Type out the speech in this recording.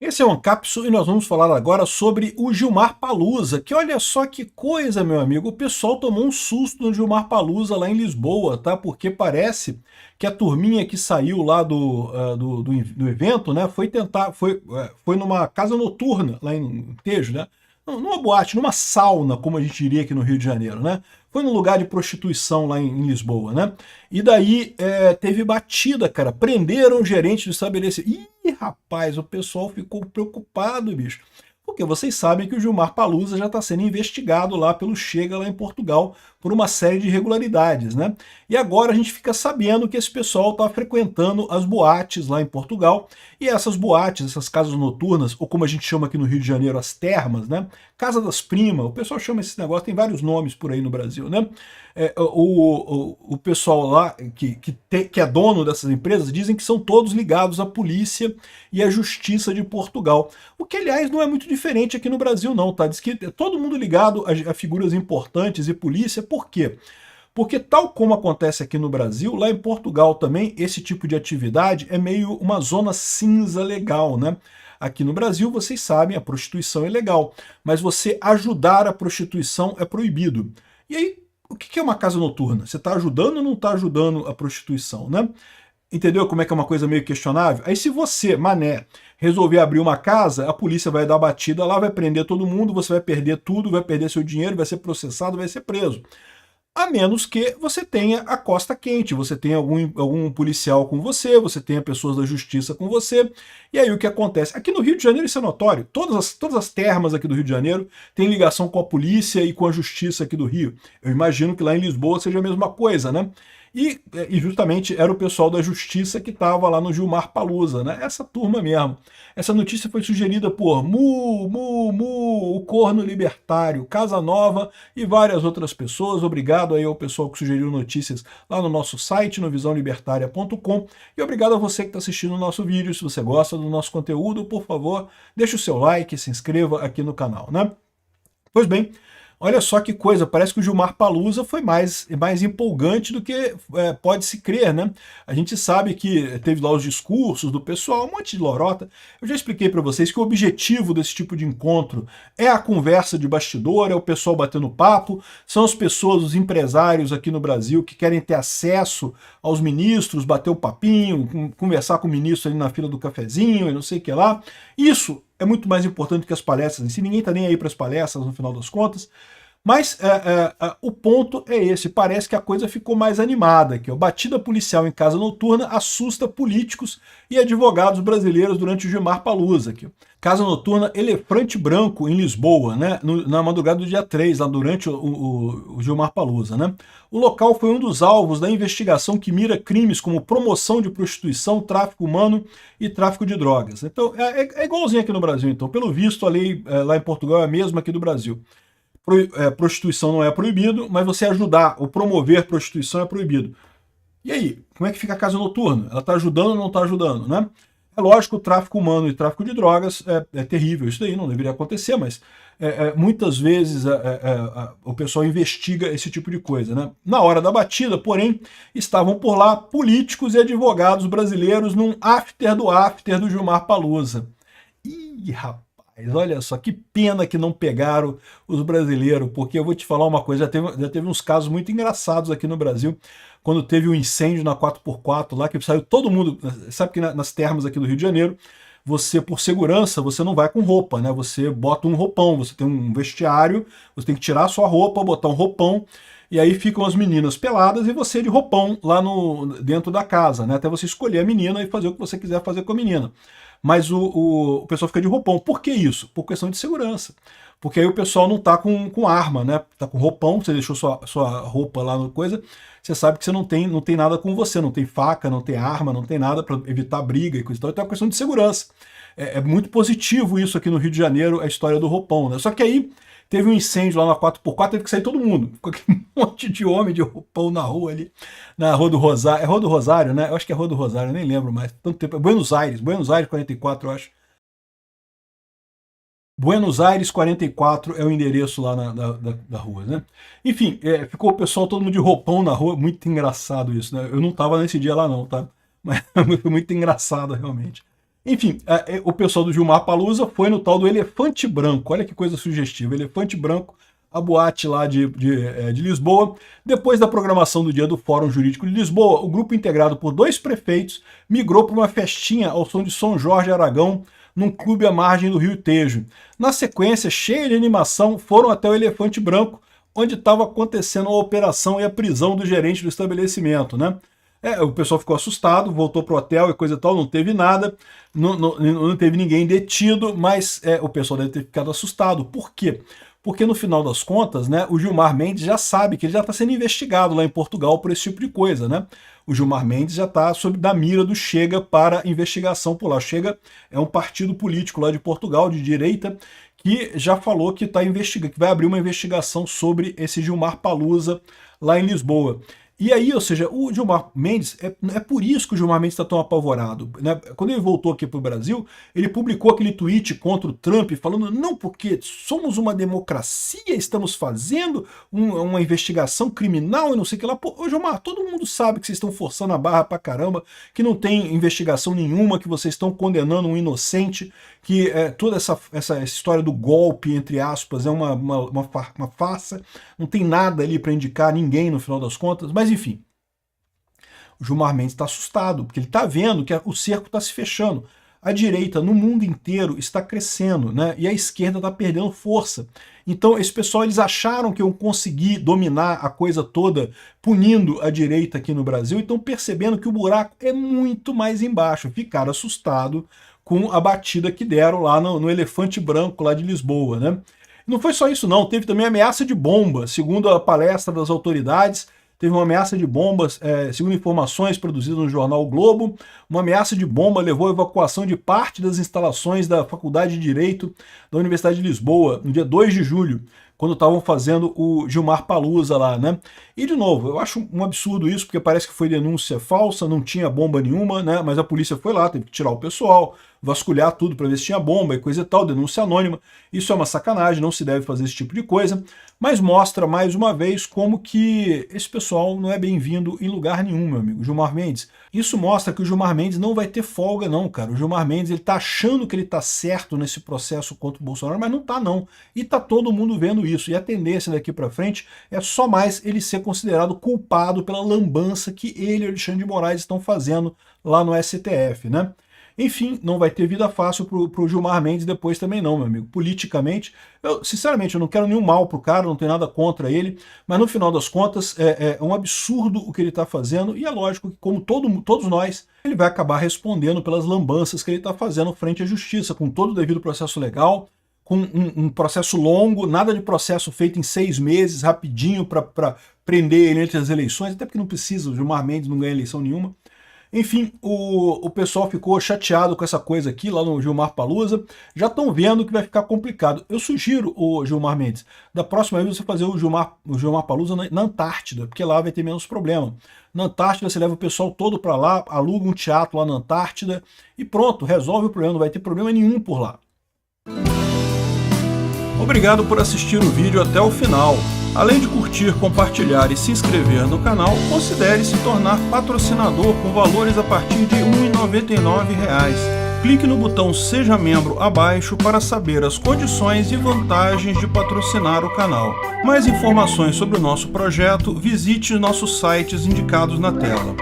Esse é o Ancapsu e nós vamos falar agora sobre o Gilmar Palusa, que olha só que coisa, meu amigo, o pessoal tomou um susto no Gilmar Palusa lá em Lisboa, tá? Porque parece que a turminha que saiu lá do evento, né, foi numa casa noturna lá em Tejo, né? Numa boate, numa sauna, como a gente diria aqui no Rio de Janeiro, né? Foi num lugar de prostituição lá em Lisboa, né? E daí teve batida, cara. Prenderam o gerente do estabelecimento. Ih, rapaz, o pessoal ficou preocupado, bicho. Porque vocês sabem que o Gilmar Palusa já está sendo investigado lá pelo Chega lá em Portugal por uma série de irregularidades, né? E agora a gente fica sabendo que esse pessoal está frequentando as boates lá em Portugal. E essas boates, essas casas noturnas, ou como a gente chama aqui no Rio de Janeiro, as termas, né? Casa das Primas, o pessoal chama esse negócio, tem vários nomes por aí no Brasil, né? O pessoal lá que é dono dessas empresas dizem que são todos ligados à polícia e à justiça de Portugal. O que, aliás, não é muito diferente aqui no Brasil, não, tá? Diz que é todo mundo ligado a figuras importantes e polícia. Por quê? Porque, tal como acontece aqui no Brasil, lá em Portugal também, esse tipo de atividade é meio uma zona cinza legal, né? Aqui no Brasil, vocês sabem, a prostituição é legal, mas você ajudar a prostituição é proibido. E aí, o que é uma casa noturna? Você está ajudando ou não está ajudando a prostituição, né? Entendeu como é que é uma coisa meio questionável? Aí se você, mané, resolver abrir uma casa, a polícia vai dar batida lá, vai prender todo mundo, você vai perder tudo, vai perder seu dinheiro, vai ser processado, vai ser preso. A menos que você tenha a costa quente, você tenha algum policial com você tenha pessoas da justiça com você. E aí o que acontece? Aqui no Rio de Janeiro isso é notório. Todas as termas aqui do Rio de Janeiro têm ligação com a polícia e com a justiça aqui do Rio. Eu imagino que lá em Lisboa seja a mesma coisa, né? E justamente era o pessoal da justiça que estava lá no Gilmar Palusa, né? Essa turma mesmo. Essa notícia foi sugerida por o Corno Libertário, Casa Nova e várias outras pessoas. Obrigado aí ao pessoal que sugeriu notícias lá no nosso site, no visãolibertaria.com. E obrigado a você que está assistindo o nosso vídeo. Se você gosta do nosso conteúdo, por favor, deixe o seu like, se inscreva aqui no canal, né? Pois bem, olha só que coisa, parece que o Gilmar Palusa foi mais empolgante do que pode se crer, né? A gente sabe que teve lá os discursos do pessoal, um monte de lorota. Eu já expliquei para vocês que o objetivo desse tipo de encontro é a conversa de bastidor, é o pessoal batendo papo, são as pessoas, os empresários aqui no Brasil que querem ter acesso aos ministros, bater o papinho, conversar com o ministro ali na fila do cafezinho e não sei o que lá. Isso é muito mais importante que as palestras em si, ninguém está nem aí para as palestras no final das contas, mas o ponto é esse, parece que a coisa ficou mais animada aqui. Batida policial em casa noturna assusta políticos e advogados brasileiros durante o Gilmar Palusa. Aqui. Casa noturna Elefante Branco, em Lisboa, né, na madrugada do dia 3, lá durante o Gilmar Palusa. Né. O local foi um dos alvos da investigação que mira crimes como promoção de prostituição, tráfico humano e tráfico de drogas. Então, é igualzinho aqui no Brasil. Então, pelo visto, a lei lá em Portugal é a mesma aqui do Brasil. Prostituição não é proibido, mas você ajudar ou promover prostituição é proibido. E aí, como é que fica a casa noturna? Ela está ajudando ou não está ajudando, né? É lógico, o tráfico humano e tráfico de drogas é terrível, isso daí não deveria acontecer, mas muitas vezes o pessoal investiga esse tipo de coisa. Né? Na hora da batida, porém, estavam por lá políticos e advogados brasileiros num after do Gilmar Palusa. Ih, rapaz, olha só, que pena que não pegaram os brasileiros, porque eu vou te falar uma coisa, já teve uns casos muito engraçados aqui no Brasil, quando teve um incêndio na 4x4 lá, que saiu todo mundo, sabe que nas termas aqui do Rio de Janeiro, você, por segurança, você não vai com roupa, né? Você bota um roupão, você tem um vestiário, você tem que tirar a sua roupa, botar um roupão, e aí ficam as meninas peladas e você de roupão lá dentro da casa, né? Até você escolher a menina e fazer o que você quiser fazer com a menina. Mas o pessoal fica de roupão. Por que isso? Por questão de segurança. Porque aí o pessoal não tá com arma, né? Tá com roupão, você deixou sua roupa lá no coisa, você sabe que você não tem nada com você, não tem faca, não tem arma, não tem nada para evitar briga e coisa e tal. Então é uma questão de segurança. É muito positivo isso aqui no Rio de Janeiro, a história do roupão, né? Só que aí teve um incêndio lá na 4x4, teve que sair todo mundo. Ficou aquele monte de homem de roupão na rua ali, na Rua do Rosário. É Rua do Rosário, né? Eu acho que é Rua do Rosário, eu nem lembro mais. Tanto tempo. É Buenos Aires 44, eu acho. Buenos Aires 44 é o endereço lá da rua, né? Enfim, ficou o pessoal todo mundo de roupão na rua, muito engraçado isso, né? Eu não tava nesse dia lá não, tá? Mas foi muito engraçado realmente. Enfim, o pessoal do Gilmar Palusa foi no tal do Elefante Branco. Olha que coisa sugestiva. Elefante Branco, a boate lá de Lisboa. Depois da programação do dia do Fórum Jurídico de Lisboa, o grupo integrado por 2 prefeitos migrou para uma festinha ao som de São Jorge Aragão, num clube à margem do Rio Tejo. Na sequência, cheia de animação, foram até o Elefante Branco, onde estava acontecendo a operação e a prisão do gerente do estabelecimento, né? O pessoal ficou assustado, voltou pro hotel e coisa e tal, não teve nada, não teve ninguém detido, mas o pessoal deve ter ficado assustado. Por quê? Porque no final das contas, né, o Gilmar Mendes já sabe que ele já está sendo investigado lá em Portugal por esse tipo de coisa, né? O Gilmar Mendes já está sob da mira do Chega para investigação por lá. O Chega é um partido político lá de Portugal, de direita, que já falou que está investigando, que vai abrir uma investigação sobre esse Gilmar Palusa lá em Lisboa. E aí, ou seja, o Gilmar Mendes, é por isso que o Gilmar Mendes está tão apavorado, né? Quando ele voltou aqui para o Brasil, ele publicou aquele tweet contra o Trump, falando, não, porque somos uma democracia, estamos fazendo uma investigação criminal e não sei o que lá. Pô, ô Gilmar, todo mundo sabe que vocês estão forçando a barra pra caramba, que não tem investigação nenhuma, que vocês estão condenando um inocente, que toda essa história do golpe, entre aspas, é uma farsa, não tem nada ali para indicar ninguém no final das contas, mas enfim. O Gilmar Mendes está assustado, porque ele está vendo que o cerco está se fechando. A direita no mundo inteiro está crescendo, né? E a esquerda está perdendo força. Então esse pessoal, eles acharam que iam conseguir dominar a coisa toda punindo a direita aqui no Brasil, e estão percebendo que o buraco é muito mais embaixo. Ficaram assustados com a batida que deram lá no Elefante Branco lá de Lisboa, né? Não foi só isso não, teve também ameaça de bomba. Segundo a palestra das autoridades, teve uma ameaça de bombas, segundo informações produzidas no jornal o Globo, uma ameaça de bomba levou à evacuação de parte das instalações da Faculdade de Direito da Universidade de Lisboa, no dia 2 de julho, quando estavam fazendo o Gilmar Palusa lá, né? E, de novo, eu acho um absurdo isso, porque parece que foi denúncia falsa, não tinha bomba nenhuma, né? Mas a polícia foi lá, teve que tirar o pessoal, vasculhar tudo para ver se tinha bomba e coisa e tal, denúncia anônima. Isso é uma sacanagem, não se deve fazer esse tipo de coisa, mas mostra mais uma vez como que esse pessoal não é bem-vindo em lugar nenhum, meu amigo. Gilmar Mendes, isso mostra que o Gilmar Mendes não vai ter folga não, cara. O Gilmar Mendes, ele tá achando que ele tá certo nesse processo contra o Bolsonaro, mas não tá não. E tá todo mundo vendo isso. E a tendência daqui para frente é só mais ele ser considerado culpado pela lambança que ele e o Alexandre de Moraes estão fazendo lá no STF, né? Enfim, não vai ter vida fácil pro Gilmar Mendes depois também não, meu amigo. Politicamente, sinceramente, eu não quero nenhum mal pro cara, não tenho nada contra ele, mas no final das contas é um absurdo o que ele está fazendo, e é lógico que, como todos nós, ele vai acabar respondendo pelas lambanças que ele está fazendo frente à justiça, com todo o devido processo legal, com um processo longo, nada de processo feito em 6 meses, rapidinho, para prender ele entre as eleições, até porque não precisa, o Gilmar Mendes não ganha eleição nenhuma. Enfim, o pessoal ficou chateado com essa coisa aqui, lá no Gilmar Palusa. Já estão vendo que vai ficar complicado. Eu sugiro, o Gilmar Mendes, da próxima vez você fazer o Gilmar Palusa na Antártida, porque lá vai ter menos problema. Na Antártida você leva o pessoal todo para lá, aluga um teatro lá na Antártida e pronto, resolve o problema, não vai ter problema nenhum por lá. Obrigado por assistir o vídeo até o final. Além de curtir, compartilhar e se inscrever no canal, considere se tornar patrocinador com valores a partir de R$ 1,99. Clique no botão Seja Membro abaixo para saber as condições e vantagens de patrocinar o canal. Mais informações sobre o nosso projeto, visite nossos sites indicados na tela.